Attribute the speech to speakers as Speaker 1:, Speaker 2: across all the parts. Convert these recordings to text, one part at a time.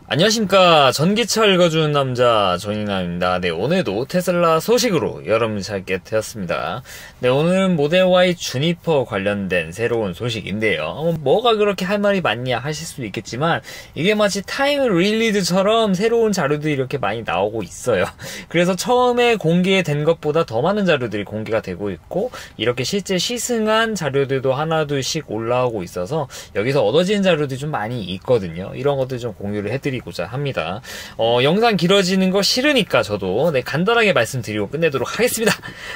Speaker 1: 안녕하십니까. 전기차 읽어주는 남자 정인남입니다. 네, 오늘도 테슬라 소식으로 여러분 찾게 되었습니다. 네, 오늘은 모델 Y 주니퍼 관련된 새로운 소식인데요. 뭐가 그렇게 할 말이 많냐 하실 수도 있겠지만 이게 마치 타임 릴리즈처럼 새로운 자료들이 이렇게 많이 나오고 있어요. 그래서 처음에 공개된 것보다 더 많은 자료들이 공개가 되고 있고 이렇게 실제 시승한 자료들도 하나둘씩 올라오고 있어서 여기서 얻어진 자료들이 좀 많이 있거든요. 이런 것들 좀 공유를 해드리고자 합니다. 영상 길어지는 거 싫으니까 저도 간단하게 말씀드리고 끝내도록 하겠습니다.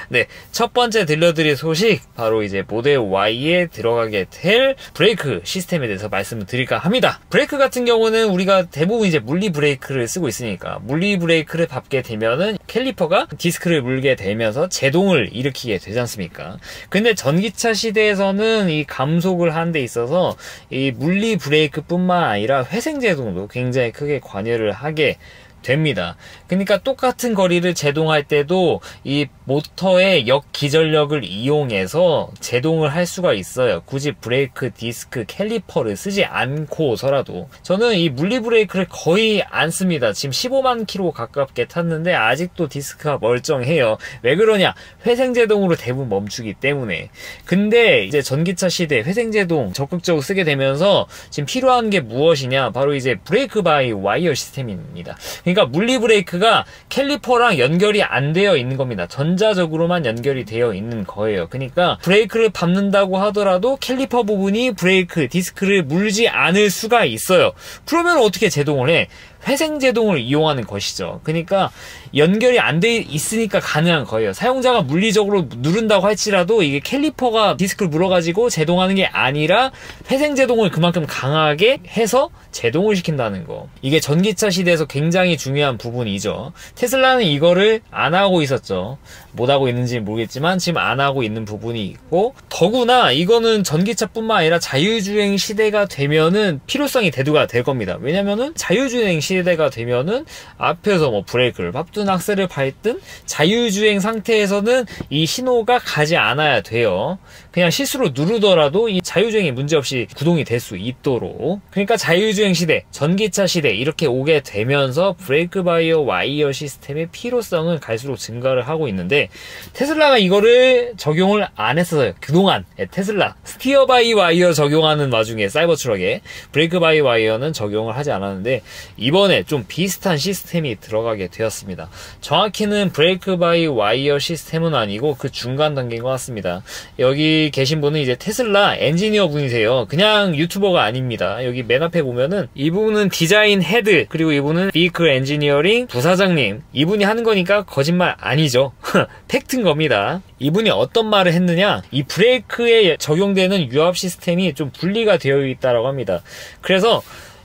Speaker 1: 네, 첫 번째 들려드릴 소식 바로 이제 모델 Y에 들어가게 될 브레이크 시스템에 대해서 말씀을 드릴까 합니다. 브레이크 같은 경우는 우리가 대부분 이제 물리 브레이크를 쓰고 있으니까 물리 브레이크를 밟게 되면은 캘리퍼가 디스크를 물게 되면서 제동을 일으키게 되지 않습니까? 근데 전기차 시대에서는 이 감속을 하는 데 있어서 이 물리 브레이크뿐만 아니라 회생 제동도 굉장히 크게 관여를 하게 됩니다. 그러니까 똑같은 거리를 제동할 때도 이 모터의 역기전력을 이용해서 제동을 할 수가 있어요. 굳이 브레이크 디스크 캘리퍼를 쓰지 않고서라도. 저는 이 물리 브레이크를 거의 안 씁니다. 지금 15만 킬로 가깝게 탔는데 아직도 디스크가 멀쩡해요. 왜 그러냐? 회생 제동으로 대부분 멈추기 때문에. 근데 이제 전기차 시대 회생 제동 적극적으로 쓰게 되면서 지금 필요한 게 무엇이냐? 바로 이제 브레이크 바이 와이어 시스템입니다. 그러니까 물리 브레이크가 캘리퍼랑 연결이 안 되어 있는 겁니다. 전자적으로만 연결이 되어 있는 거예요. 그러니까 브레이크를 밟는다고 하더라도 캘리퍼 부분이 브레이크 디스크를 물지 않을 수가 있어요. 그러면 어떻게 제동을 해? 회생 제동을 이용하는 것이죠. 그러니까 연결이 안 돼 있으니까 가능한 거예요. 사용자가 물리적으로 누른다고 할지라도 이게 캘리퍼가 디스크를 물어가지고 제동하는 게 아니라 회생 제동을 그만큼 강하게 해서 제동을 시킨다는 거. 이게 전기차 시대에서 굉장히 중요한 부분이죠. 테슬라는 이거를 안 하고 있었죠. 못 하고 있는지는 모르겠지만 지금 안 하고 있는 부분이 있고, 더구나 이거는 전기차뿐만 아니라 자율주행 시대가 되면은 필요성이 대두가 될 겁니다. 왜냐면은 자율주행 시대가 되면은 앞에서 뭐 브레이크를 밟든 악셀을 밟든 자율주행 상태에서는 이 신호가 가지 않아야 돼요. 그냥 실수로 누르더라도 이 자율주행이 문제없이 구동이 될 수 있도록. 그러니까 자율주행 시대, 전기차 시대 이렇게 오게 되면서 브레이크 바이어 와이어 시스템의 필요성은 갈수록 증가를 하고 있는데 테슬라가 이거를 적용을 안 했어요. 그동안 테슬라 스티어 바이 와이어 적용하는 와중에 사이버트럭에 브레이크 바이 와이어는 적용을 하지 않았는데 이번에 좀 비슷한 시스템이 들어가게 되었습니다. 정확히는 브레이크 바이 와이어 시스템은 아니고 그 중간 단계인 것 같습니다. 여기 계신 분은 이제 테슬라 엔지니어 분이세요. 그냥 유튜버가 아닙니다. 여기 맨 앞에 보면은 이분은 디자인 헤드, 그리고 이분은 비클 엔지니어링 부사장님. 이분이 하는 거니까 거짓말 아니죠. 팩트인 겁니다. 이분이 어떤 말을 했느냐, 이 브레이크에 적용되는 유압 시스템이 좀 분리가 되어 있다고 합니다. 그래서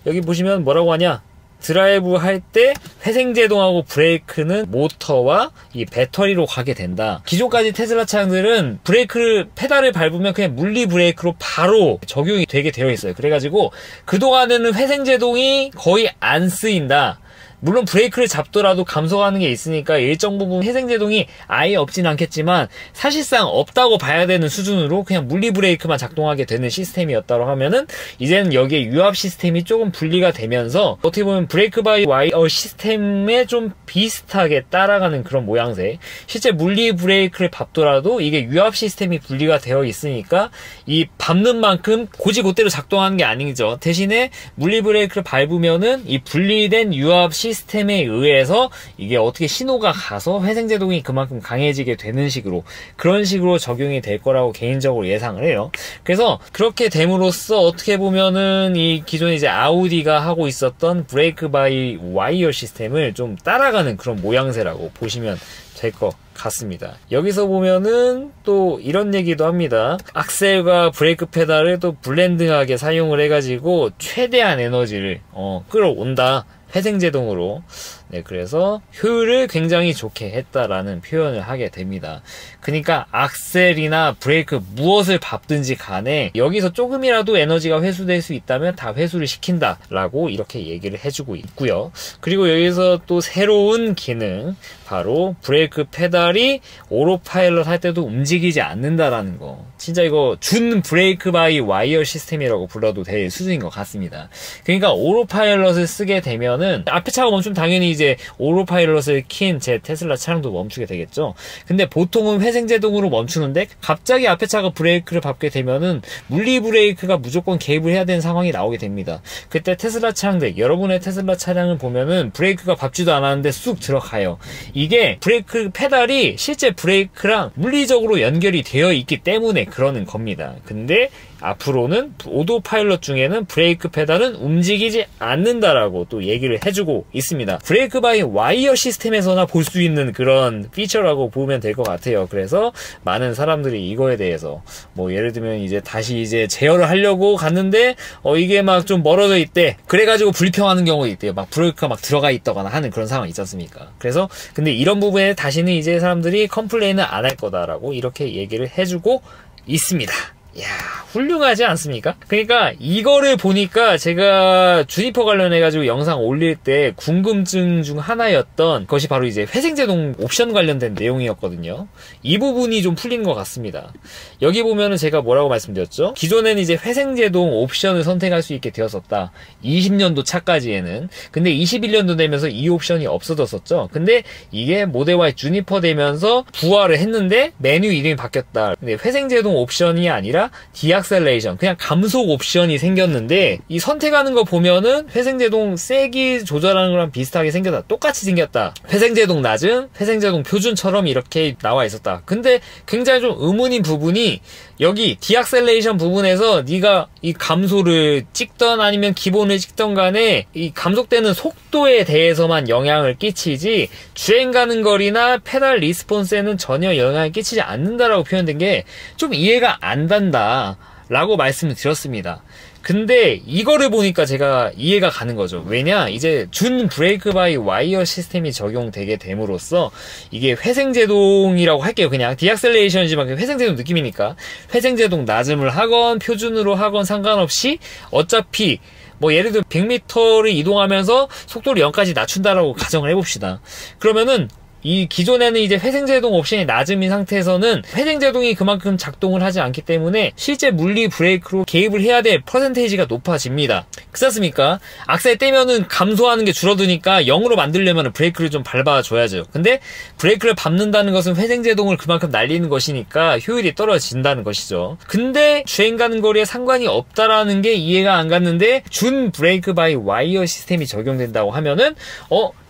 Speaker 1: 여기 보시면 뭐라고 하냐, 드라이브 할 때 회생 제동하고 브레이크는 모터와 이 배터리로 가게 된다. 기존까지 테슬라 차량들은 브레이크를 페달을 밟으면 그냥 물리 브레이크로 바로 적용이 되게 되어 있어요. 그래가지고 그동안에는 회생 제동이 거의 안 쓰인다. 물론 브레이크를 잡더라도 감속하는 게 있으니까 일정 부분 회생 제동이 아예 없진 않겠지만 사실상 없다고 봐야 되는 수준으로 그냥 물리 브레이크만 작동하게 되는 시스템이었다고 하면은 이제는 여기에 유압 시스템이 조금 분리가 되면서 어떻게 보면 브레이크 바이 와이어 시스템에 좀 비슷하게 따라가는 그런 모양새. 실제 물리 브레이크를 밟더라도 이게 유압 시스템이 분리가 되어 있으니까 이 밟는 만큼 곧이곧대로 작동하는 게 아니죠. 대신에 물리 브레이크를 밟으면은 이 분리된 유압 시스템에 의해서 이게 어떻게 신호가 가서 회생 제동이 그만큼 강해지게 되는 식으로, 그런 식으로 적용이 될 거라고 개인적으로 예상을 해요. 그래서 그렇게 됨으로써 어떻게 보면은 이 기존에 이제 아우디가 하고 있었던 브레이크 바이 와이어 시스템을 좀 따라가는 그런 모양새라고 보시면 될 것 같습니다. 여기서 보면은 또 이런 얘기도 합니다. 악셀과 브레이크 페달을 또 블렌딩하게 사용을 해가지고 최대한 에너지를 끌어온다. 회생 제동으로. 네, 그래서 효율을 굉장히 좋게 했다라는 표현을 하게 됩니다. 그러니까 악셀이나 브레이크 무엇을 밟든지 간에 여기서 조금이라도 에너지가 회수될 수 있다면 다 회수를 시킨다라고 이렇게 얘기를 해주고 있고요. 그리고 여기서 또 새로운 기능, 바로 브레이크 페달 페달이 오토파일럿 할 때도 움직이지 않는다라는 거. 진짜 이거 준 브레이크 바이 와이어 시스템이라고 불러도 될 수준인 것 같습니다. 그러니까 오토파일럿을 쓰게 되면은 앞에 차가 멈추면 당연히 이제 오토파일럿을 킨 제 테슬라 차량도 멈추게 되겠죠. 근데 보통은 회생제동으로 멈추는데 갑자기 앞에 차가 브레이크를 밟게 되면은 물리 브레이크가 무조건 개입을 해야 되는 상황이 나오게 됩니다. 그때 테슬라 차량들, 여러분의 테슬라 차량을 보면은 브레이크가 밟지도 않았는데 쑥 들어가요. 이게 브레이크 페달이 실제 브레이크랑 물리적으로 연결이 되어 있기 때문에 그러는 겁니다. 근데 앞으로는 오토파일럿 중에는 브레이크 페달은 움직이지 않는다라고 또 얘기를 해주고 있습니다. 브레이크 바이 와이어 시스템에서나 볼 수 있는 그런 피처라고 보면 될 것 같아요. 그래서 많은 사람들이 이거에 대해서 뭐 예를 들면 이제 다시 이제 제어를 하려고 갔는데 이게 막 좀 멀어져 있대. 그래가지고 불평하는 경우가 있대요. 막 브레이크가 막 들어가 있다거나 하는 그런 상황이 있지 않습니까? 그래서 근데 이런 부분에 다시는 이제 사람들이 컴플레인을 안 할 거다라고 이렇게 얘기를 해주고 있습니다. 이야, 훌륭하지 않습니까? 그러니까 이거를 보니까 제가 주니퍼 관련해가지고 영상 올릴 때 궁금증 중 하나였던 것이 바로 이제 회생제동 옵션 관련된 내용이었거든요. 이 부분이 좀 풀린 것 같습니다. 여기 보면은 제가 뭐라고 말씀드렸죠? 기존에는 이제 회생제동 옵션을 선택할 수 있게 되었었다. 20년도 차까지에는. 근데 21년도 되면서 이 옵션이 없어졌었죠. 근데 이게 모델 Y 주니퍼 되면서 부활을 했는데 메뉴 이름이 바뀌었다. 근데 회생제동 옵션이 아니라 디악셀레이션, 그냥 감속 옵션이 생겼는데 이 선택하는 거 보면은 회생제동 세기 조절하는 거랑 비슷하게 생겼다. 똑같이 생겼다. 회생제동 낮음, 회생제동 표준처럼 이렇게 나와 있었다. 근데 굉장히 좀 의문인 부분이 여기 디악셀레이션 부분에서 네가 이 감소를 찍던 아니면 기본을 찍던 간에 이 감속되는 속도에 대해서만 영향을 끼치지 주행 가는 거리나 페달 리스폰스에는 전혀 영향을 끼치지 않는다라고 표현된 게 좀 이해가 안 된다 라고 말씀을 드렸습니다. 근데 이거를 보니까 제가 이해가 가는 거죠. 왜냐, 이제 준 브레이크 바이 와이어 시스템이 적용되게 됨으로써 이게 회생제동이라고 할게요. 그냥 디악셀레이션이지만 회생제동 느낌이니까 회생제동 낮음을 하건 표준으로 하건 상관없이 어차피 뭐 예를 들어 100m를 이동하면서 속도를 0까지 낮춘다라고 가정을 해봅시다. 그러면은 이 기존에는 이제 회생제동 옵션이 낮음인 상태에서는 회생제동이 그만큼 작동을 하지 않기 때문에 실제 물리 브레이크로 개입을 해야 될 퍼센테이지가 높아집니다. 그렇습니까? 악셀 떼면은 감소하는 게 줄어드니까 0으로 만들려면 브레이크를 좀 밟아줘야죠. 근데 브레이크를 밟는다는 것은 회생제동을 그만큼 날리는 것이니까 효율이 떨어진다는 것이죠. 근데 주행 가는 거리에 상관이 없다라는 게 이해가 안 갔는데 준 브레이크 바이 와이어 시스템이 적용된다고 하면은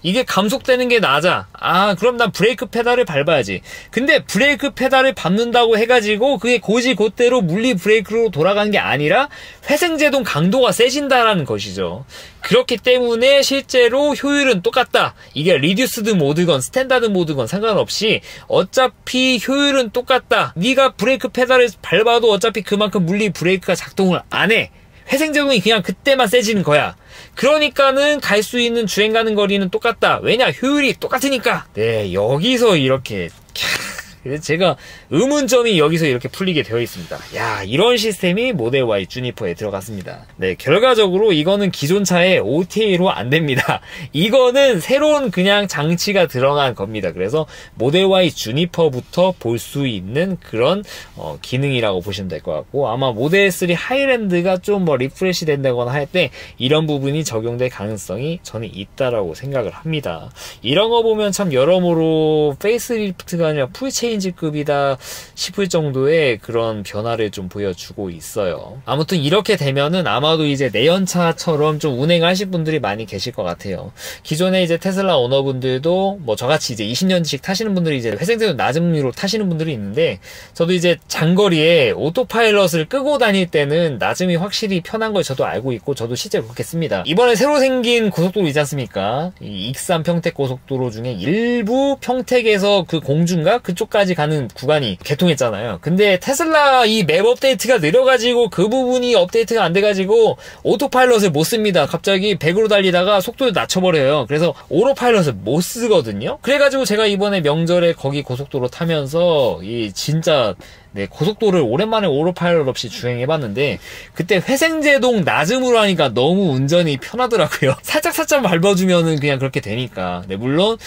Speaker 1: 이게 감속되는 게 낮아. 그럼 난 브레이크 페달을 밟아야지. 근데 브레이크 페달을 밟는다고 해가지고 그게 곧대로 물리 브레이크로 돌아가는 게 아니라 회생제동 강도가 세진다라는 것이죠. 그렇기 때문에 실제로 효율은 똑같다. 이게 리듀스드 모드건 스탠다드 모드건 상관없이 어차피 효율은 똑같다. 네가 브레이크 페달을 밟아도 어차피 그만큼 물리 브레이크가 작동을 안 해. 회생제동이 그냥 그때만 세지는 거야. 그러니까는 갈 수 있는 주행 가는 거리는 똑같다. 왜냐? 효율이 똑같으니까. 네, 여기서 이렇게 그래서 제가 의문점이 여기서 이렇게 풀리게 되어 있습니다. 야, 이런 시스템이 모델 Y 주니퍼에 들어갔습니다. 네, 결과적으로 이거는 기존 차에 OTA로 안 됩니다. 이거는 새로운 그냥 장치가 들어간 겁니다. 그래서 모델 Y 주니퍼부터 볼 수 있는 그런 기능이라고 보시면 될 것 같고, 아마 모델 3 하이랜드가 좀 뭐 리프레시 된다거나 할 때 이런 부분이 적용될 가능성이 저는 있다라고 생각을 합니다. 이런 거 보면 참 여러모로 페이스리프트가 아니라 풀체인지급이다 싶을 정도의 그런 변화를 좀 보여주고 있어요. 아무튼 이렇게 되면은 아마도 이제 내연차처럼 좀 운행하실 분들이 많이 계실 것 같아요. 기존에 이제 테슬라 오너분들도 뭐 저같이 이제 20년씩 타시는 분들이 이제 회생제동 낮음유로 타시는 분들이 있는데, 저도 이제 장거리에 오토파일럿을 끄고 다닐 때는 낮음이 확실히 편한 걸 저도 알고 있고 저도 실제로 그렇게 씁니다. 이번에 새로 생긴 고속도로 있지 않습니까? 이 익산 평택 고속도로 중에 일부 평택에서 그 공주인가? 그쪽까지 가는 구간이 개통했잖아요. 근데 테슬라 이 맵 업데이트가 느려가지고 그 부분이 업데이트가 안 돼가지고 오토파일럿을 못 씁니다. 갑자기 100으로 달리다가 속도를 낮춰버려요. 그래서 오토파일럿을 못 쓰거든요. 그래가지고 제가 이번에 명절에 거기 고속도로 타면서 이 진짜 네, 고속도로를 오랜만에 오토파일럿 없이 주행해봤는데 그때 회생제동 낮음으로 하니까 너무 운전이 편하더라고요. 살짝살짝 밟아주면은 그냥 그렇게 되니까. 네, 물론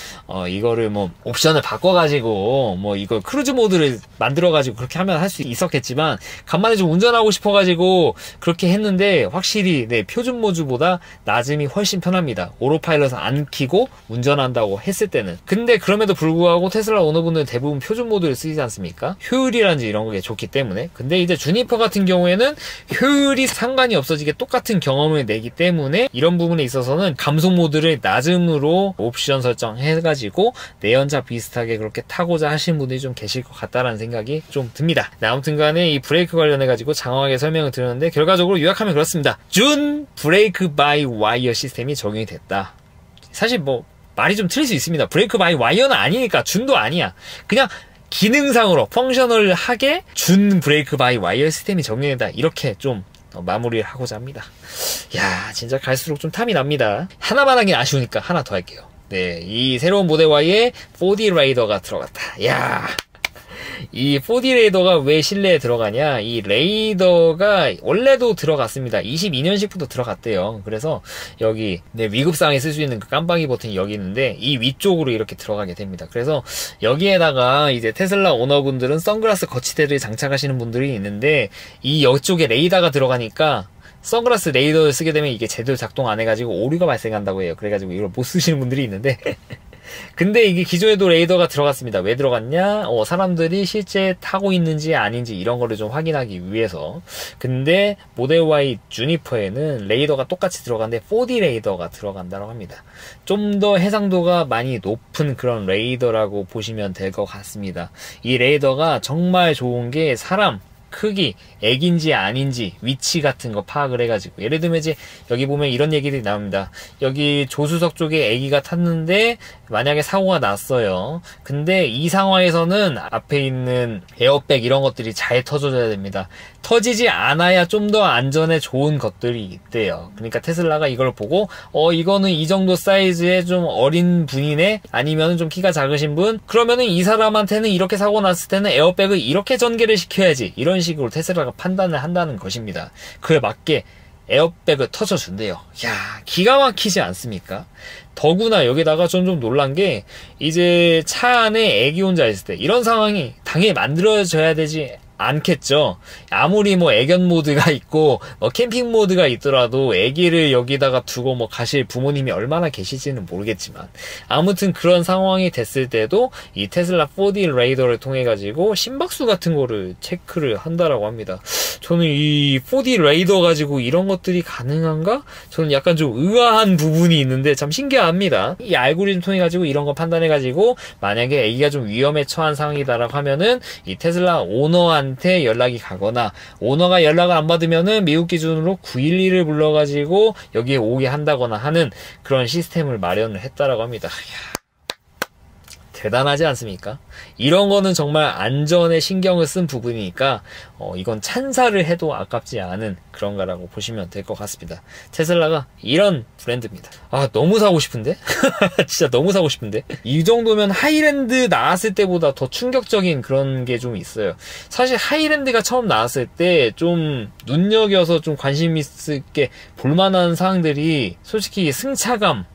Speaker 1: 이거를 뭐 옵션을 바꿔가지고 뭐 이거 크루즈 모드를 만들어가지고 그렇게 하면 할 수 있었겠지만 간만에 좀 운전하고 싶어가지고 그렇게 했는데 확실히 네, 표준 모드보다 낮음이 훨씬 편합니다. 오토파일럿을 안 켜고 운전한다고 했을 때는. 근데 그럼에도 불구하고 테슬라 오너분들은 대부분 표준 모드를 쓰지 않습니까? 효율이란지 이런 게 좋기 때문에. 근데 이제 주니퍼 같은 경우에는 효율이 상관이 없어지게 똑같은 경험을 내기 때문에 이런 부분에 있어서는 감속 모드를 낮음으로 옵션 설정해가지고 내연차 비슷하게 그렇게 타고자 하시는 분들이 좀 계실 것 같다라는 생각이 좀 듭니다. 네, 아무튼 간에 이 브레이크 관련해가지고 장황하게 설명을 드렸는데 결과적으로 요약하면 그렇습니다. 준 브레이크 바이 와이어 시스템이 적용이 됐다. 사실 뭐 말이 좀 틀릴 수 있습니다. 브레이크 바이 와이어는 아니니까 준도 아니야. 그냥 기능상으로 펑셔널하게 준 브레이크 바이 와이어 시스템이 적용된다. 이렇게 좀 마무리를 하고자 합니다. 야, 진짜 갈수록 좀 탐이 납니다. 하나만 하긴 아쉬우니까 하나 더 할게요. 네, 이 새로운 모델 Y에 4D 레이더가 들어갔다. 야, 이 4D 레이더가 왜 실내에 들어가냐? 이 레이더가 원래도 들어갔습니다. 22년식부터 들어갔대요. 그래서 여기 네, 위급상에 쓸 수 있는 그 깜빡이 버튼이 여기 있는데 이 위쪽으로 이렇게 들어가게 됩니다. 그래서 여기에다가 이제 테슬라 오너분들은 선글라스 거치대를 장착하시는 분들이 있는데 이 옆쪽에 레이더가 들어가니까 선글라스 레이더를 쓰게 되면 이게 제대로 작동 안 해가지고 오류가 발생한다고 해요. 그래가지고 이걸 못 쓰시는 분들이 있는데 근데 이게 기존에도 레이더가 들어갔습니다. 왜 들어갔냐? 사람들이 실제 타고 있는지 아닌지 이런 거를 좀 확인하기 위해서. 근데 모델 Y 주니퍼에는 레이더가 똑같이 들어가는데 4D 레이더가 들어간다고 합니다. 좀 더 해상도가 많이 높은 그런 레이더라고 보시면 될 것 같습니다. 이 레이더가 정말 좋은 게 사람 크기, 액인지 아닌지 위치 같은 거 파악을 해가지고 예를 들면 이제 여기 보면 이런 얘기들이 나옵니다. 여기 조수석 쪽에 애기가 탔는데 만약에 사고가 났어요. 근데 이 상황에서는 앞에 있는 에어백 이런 것들이 잘 터져줘야 됩니다. 터지지 않아야 좀 더 안전에 좋은 것들이 있대요. 그러니까 테슬라가 이걸 보고 이거는 이 정도 사이즈의 좀 어린 분이네, 아니면 좀 키가 작으신 분, 그러면은 이 사람한테는 이렇게 사고 났을 때는 에어백을 이렇게 전개를 시켜야지, 이런 식으로 테슬라가 판단을 한다는 것입니다. 그에 맞게 에어백을 터져준대요. 야, 기가 막히지 않습니까? 더구나 여기다가 좀 놀란 게, 이제 차 안에 애기 혼자 있을 때 이런 상황이 당연히 만들어져야 되지 않겠죠. 아무리 뭐 애견 모드가 있고 캠핑 모드가 있더라도 애기를 여기다가 두고 가실 부모님이 얼마나 계실지는 모르겠지만, 아무튼 그런 상황이 됐을 때도 이 테슬라 4D 레이더를 통해 가지고 심박수 같은 거를 체크를 한다라고 합니다. 저는 이 4D 레이더 가지고 이런 것들이 가능한가? 저는 약간 좀 의아한 부분이 있는데 참 신기합니다. 이 알고리즘 통해 가지고 이런 거 판단해 가지고 만약에 애기가 좀 위험에 처한 상황이다라고 하면은 이 테슬라 오너한테 연락이 가거나, 오너가 연락을 안 받으면은 미국 기준으로 911을 불러가지고 여기에 오게 한다거나 하는 그런 시스템을 마련을 했다라고 합니다. 이야, 대단하지 않습니까? 이런 거는 정말 안전에 신경을 쓴 부분이니까 이건 찬사를 해도 아깝지 않은 그런 거라고 보시면 될 것 같습니다. 테슬라가 이런 브랜드입니다. 아, 너무 사고 싶은데? 진짜 너무 사고 싶은데? 이 정도면 하이랜드 나왔을 때보다 더 충격적인 그런 게 좀 있어요. 사실 하이랜드가 처음 나왔을 때 좀 눈여겨서 좀 관심 있게 볼만한 사항들이 솔직히 승차감,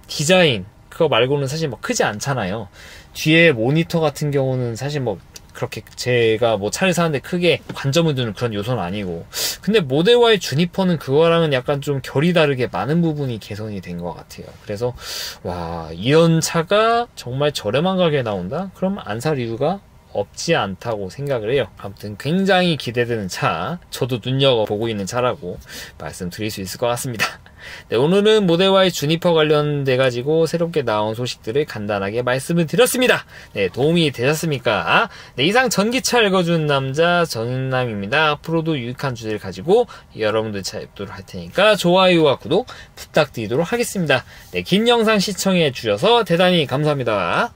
Speaker 1: 디자인, 그거 말고는 사실 크지 않잖아요. 뒤에 모니터 같은 경우는 사실 그렇게 제가 차를 사는데 크게 관점을 두는 그런 요소는 아니고, 근데 모델 Y 주니퍼는 그거랑은 약간 좀 결이 다르게 많은 부분이 개선이 된 것 같아요. 그래서 와, 이런 차가 정말 저렴한 가격에 나온다? 그럼 안 살 이유가 없지 않다고 생각을 해요. 아무튼 굉장히 기대되는 차, 저도 눈여겨보고 있는 차라고 말씀드릴 수 있을 것 같습니다. 네, 오늘은 모델 Y 주니퍼 관련돼 가지고 새롭게 나온 소식들을 간단하게 말씀을 드렸습니다. 네, 도움이 되셨습니까? 네, 이상 전기차 읽어주는 남자 정인남입니다. 앞으로도 유익한 주제를 가지고 여러분들 찾도록 할 테니까 좋아요와 구독 부탁드리도록 하겠습니다. 네, 긴 영상 시청해 주셔서 대단히 감사합니다.